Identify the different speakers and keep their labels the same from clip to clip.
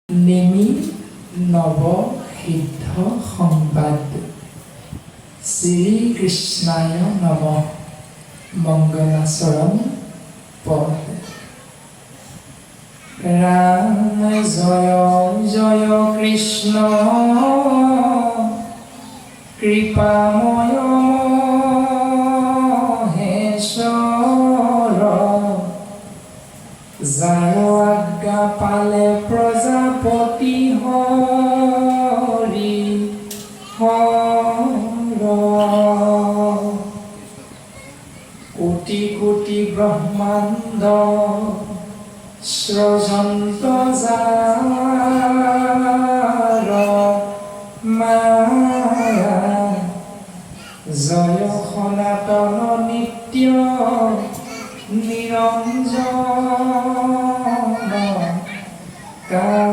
Speaker 1: নেমি নৱ সিদ্ধ সংবাদ। শ্ৰীকৃষ্ণায় নমঃ মংগলাচৰণ পদ। ৰাম জয় জয় কৃষ্ণ কৃপাময় মহেশ্বৰ। যাৰ আজ্ঞা পালে প্ৰজাপতি হৰি হৰ। কোটি কোটি ব্ৰহ্মাণ্ড স্ৰজন্ত যাৰ মায়া। জয় সনাতন নিত্য নিৰঞ্জন কায়া।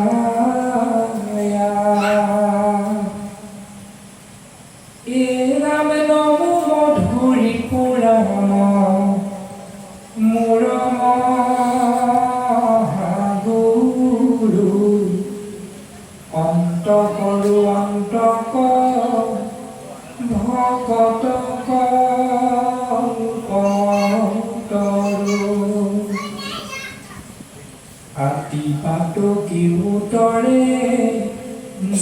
Speaker 1: এ ৰাম নম মধুৰী পুৰাণ মোৰ মহাগুৰু। অন্ত কৰো অন্তক ভকতক আতিপাতকি উতৰে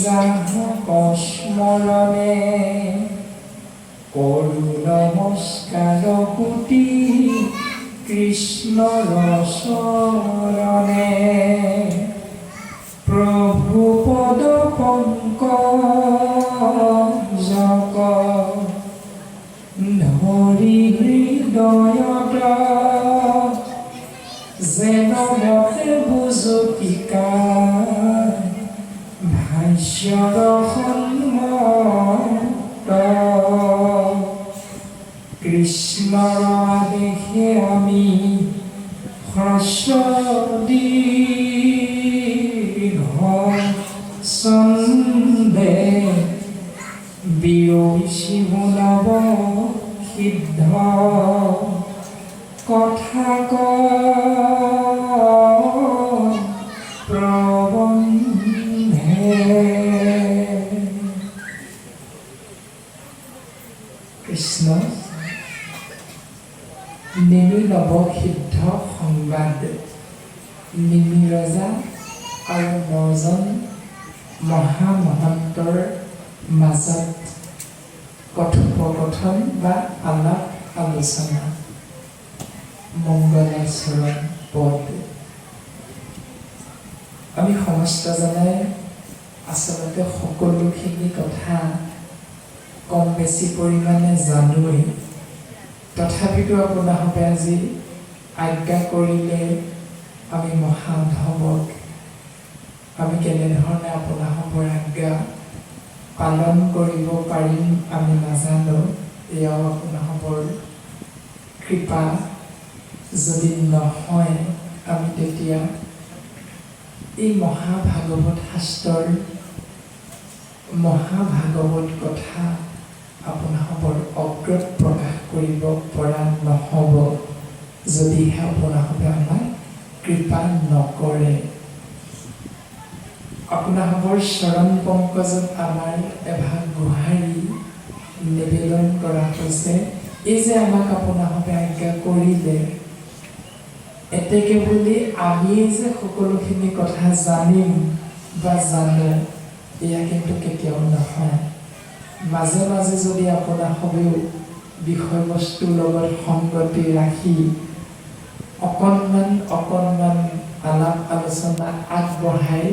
Speaker 1: যাহক স্মৰণে। কৰো নমস্কাৰ কোটি কৃষ্ণৰ চৰণে। প্ৰভু পদ পংকজক ধৰি হৃদয়ত। যেন মতে বুজতিকা ভাষ্যৰ সন্মত। কৃষ্ণৰ আদেশে আমি হ্ৰস্ব দীৰ্ঘ ছন্দে বিৰচি নৱ সিদ্ধ কথা প্ৰবন্ধে। কৃষ্ণ নেমি নৱ সিদ্ধ সংবাদ। নেমি ৰজা আৰু 9জন মহামহন্তৰ মাজত কথোপকথন বা আলাপ আলোচনা। মংগলাচৰণ পদ। আমি সমস্তজনে আচলতে সকলোখিনি কথা কম বেছি পৰিমাণে জানোৱেই। তথাপিতো আপোনালোকে আজি আজ্ঞা কৰিলে আমি মহাধৱক আমি কেনেধৰণে আপোনালোকৰ আজ্ঞা পালন কৰিব পাৰিম আমি নাজানো। এয়াও আপোনালোকৰ কৃপা। যদি নহয় আমি তেতিয়া এই মহাভাগৱত শাস্ত্ৰৰ মহাভাগৱত কথা আপোনালোকৰ অগ্ৰত প্ৰকাশ কৰিব পৰা নহ'ব, যদিহে আপোনালোকে আমাক কৃপা নকৰে। আপোনালোকৰ চৰণ পংকজত আমাৰ এভাগ গোহাৰি নিবেদন কৰা হৈছে। এই যে আমাক আপোনালোকে আজ্ঞা কৰিলে, এতেকে বুলি আমিয়ে যে সকলোখিনি কথা জানিম বা জানো, এয়া কিন্তু কেতিয়াও নহয়। মাজে মাজে যদি আপোনালোকেও বিষয়বস্তুৰ লগত সংগতি ৰাখি অকণমান আলাপ আলোচনা আগবঢ়াই